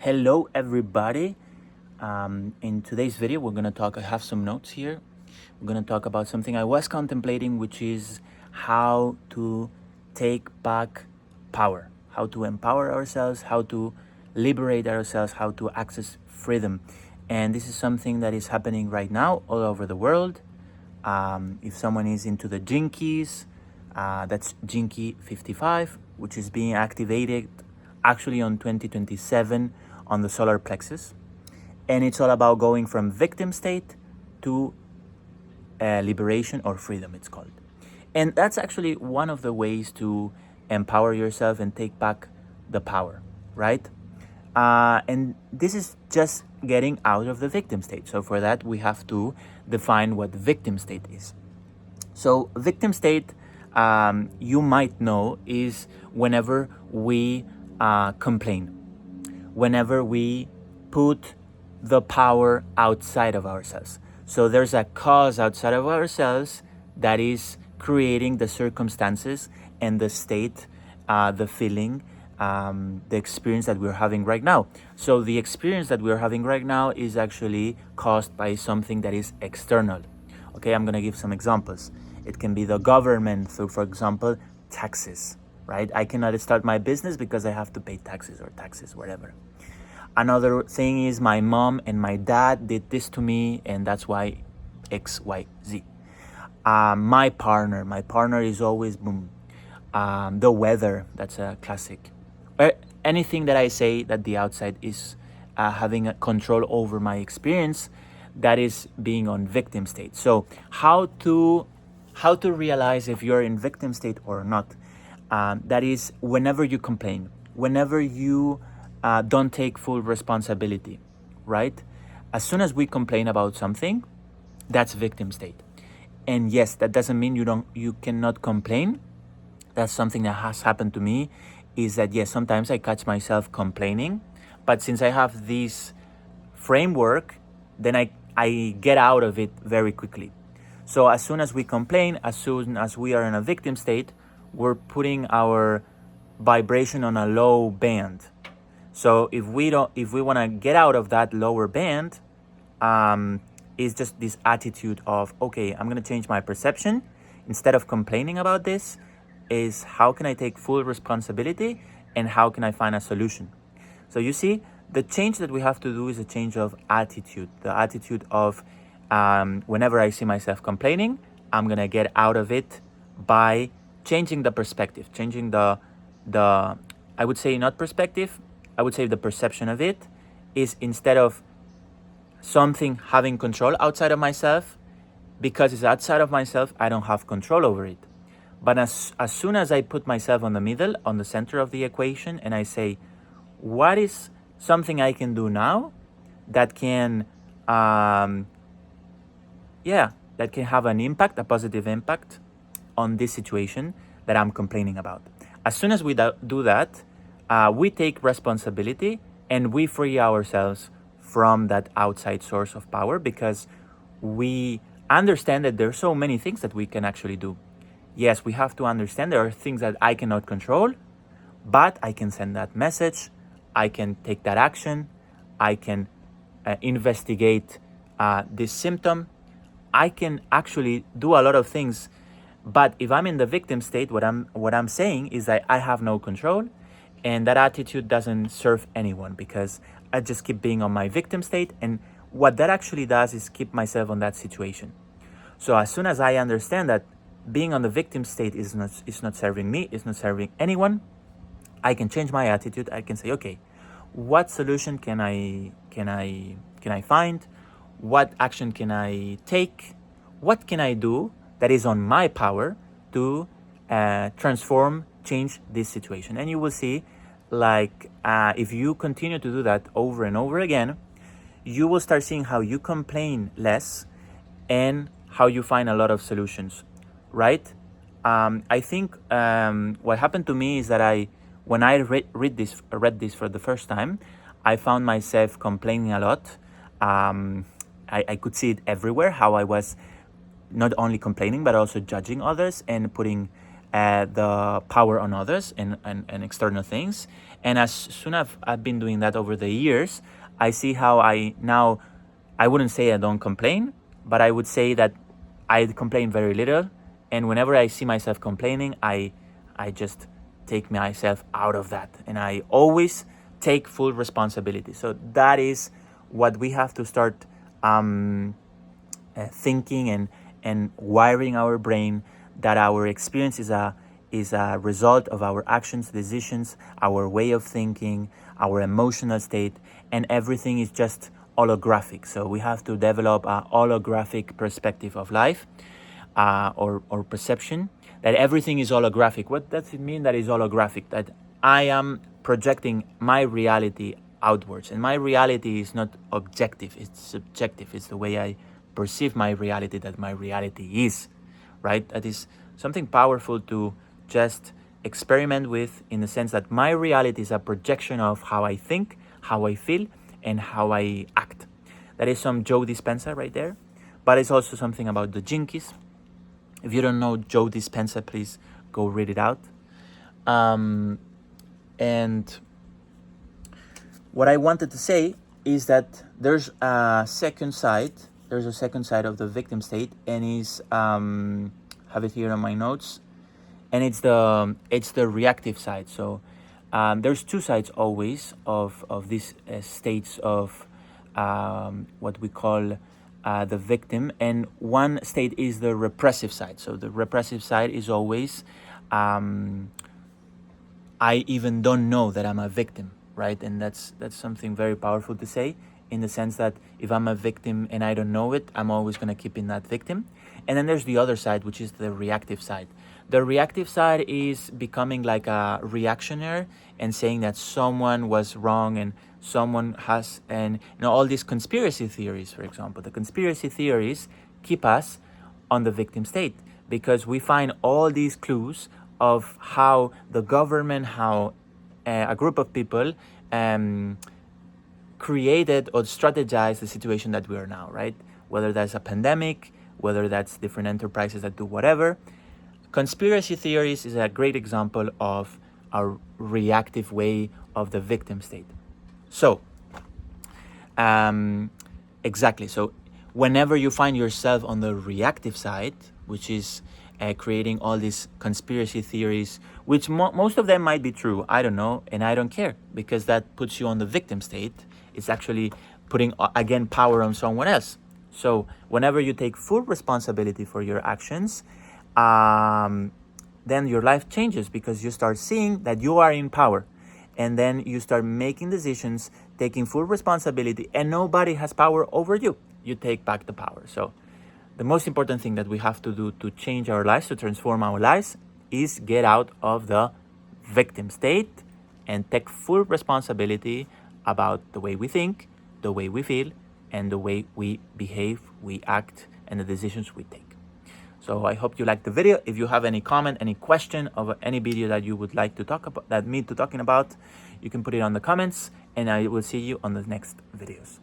Hello, everybody. In today's video, we're gonna talk. I have some notes here. We're gonna talk about something I was contemplating, which is how to take back power, how to empower ourselves, how to liberate ourselves, how to access freedom. And this is something that is happening right now all over the world. If someone is into the Gene Keys, that's Gene Key 55, which is being activated actually on 2027 on the solar plexus. And it's all about going from victim state to liberation or freedom, it's called. And that's actually one of the ways to empower yourself and take back the power, right? And this is just getting out of the victim state. So for that, we have to define what victim state is. So victim state, you might know, is whenever we complain, whenever we put the power outside of ourselves. So there's a cause outside of ourselves that is creating the circumstances and the state, the feeling, the experience that we're having right now. So the experience that we're having right now is actually caused by something that is external. Okay, I'm gonna give some examples. It can be the government through, for example, taxes, right? I cannot start my business because I have to pay taxes, whatever. Another thing is my mom and my dad did this to me, and that's why X, Y, Z. My partner is always boom. The weather, that's a classic. Anything that I say that the outside is having a control over my experience, that is being on victim state. So how to realize if you're in victim state or not? That is whenever you complain, whenever you don't take full responsibility, right? As soon as we complain about something, that's victim state. And yes, that doesn't mean you cannot complain. That's something that has happened to me, is that yes, sometimes I catch myself complaining, but since I have this framework, then I get out of it very quickly. So as soon as we complain, as soon as we are in a victim state, we're putting our vibration on a low band. So if we want to get out of that lower band, it's just this attitude of, okay, I'm going to change my perception. Instead of complaining about this, is how can I take full responsibility and how can I find a solution? So you see, the change that we have to do is a change of attitude. The attitude of whenever I see myself complaining, I'm going to get out of it by changing the perspective, changing the I would say not perspective, I would say the perception of it is, instead of something having control outside of myself, because it's outside of myself, I don't have control over it. But as soon as I put myself on the middle, on the center of the equation, and I say, what is something I can do now that can, that can have an impact, a positive impact on this situation that I'm complaining about. As soon as we do that, we take responsibility and we free ourselves from that outside source of power, because we understand that there are so many things that we can actually do. Yes, we have to understand there are things that I cannot control, but I can send that message, I can take that action, I can investigate this symptom, I can actually do a lot of things. But if I'm in the victim state, what I'm saying is that I have no control, and that attitude doesn't serve anyone, because I just keep being on my victim state, and what that actually does is keep myself on that situation. So as soon as I understand that being on the victim state is not serving me, it's not serving anyone, I can change my attitude. I can say, okay, what solution can I find? What action can I take? What can I do that is on my power to transform, change this situation? And you will see, like, if you continue to do that over and over again, you will start seeing how you complain less and how you find a lot of solutions, right? I think what happened to me is that when I read this for the first time, I found myself complaining a lot. I could see it everywhere, how I was not only complaining but also judging others and putting the power on others and external things. And as soon as I've been doing that over the years, I see how I wouldn't say I don't complain, but I would say that I complain very little. And whenever I see myself complaining, I just take myself out of that. And I always take full responsibility. So that is what we have to start thinking and wiring our brain, that our experience is a result of our actions, decisions, our way of thinking, our emotional state, and everything is just holographic. So we have to develop a holographic perspective of life, or perception, that everything is holographic. What does it mean that is holographic? That I am projecting my reality outwards, and my reality is not objective, it's subjective. It's the way I perceive my reality, that my reality is, right? That is something powerful to just experiment with, in the sense that my reality is a projection of how I think, how I feel, and how I act. That is some Joe Dispenza right there, but it's also something about the Jinkies. If you don't know Joe Dispenza, please go read it out. And what I wanted to say is that there's a second side. There's a second side of the victim state, and is have it here on my notes, and it's the reactive side. So there's two sides always of these states of what we call the victim, and one state is the repressive side. So the repressive side is always I even don't know that I'm a victim, right? And that's something very powerful to say, in the sense that if I'm a victim and I don't know it, I'm always going to keep in that victim. And then there's the other side, which is the reactive side. The reactive side is becoming like a reactionary and saying that someone was wrong and someone has, and all these conspiracy theories, for example. The conspiracy theories keep us on the victim state, because we find all these clues of how the government, how a group of people created or strategized the situation that we are now, right? Whether that's a pandemic, whether that's different enterprises that do whatever. Conspiracy theories is a great example of a reactive way of the victim state. So, exactly. So, whenever you find yourself on the reactive side, which is creating all these conspiracy theories, which most of them might be true, I don't know, and I don't care, because that puts you on the victim state. It's actually putting, again, power on someone else. So whenever you take full responsibility for your actions, then your life changes, because you start seeing that you are in power. And then you start making decisions, taking full responsibility, and nobody has power over you. You take back the power. So the most important thing that we have to do to change our lives, to transform our lives, is get out of the victim state and take full responsibility about the way we think, the way we feel, and the way we behave, we act, and the decisions we take. So I hope you liked the video. If you have any comment, any question of any video that you would like to talk about, that me to talking about, you can put it on the comments, and I will see you on the next videos.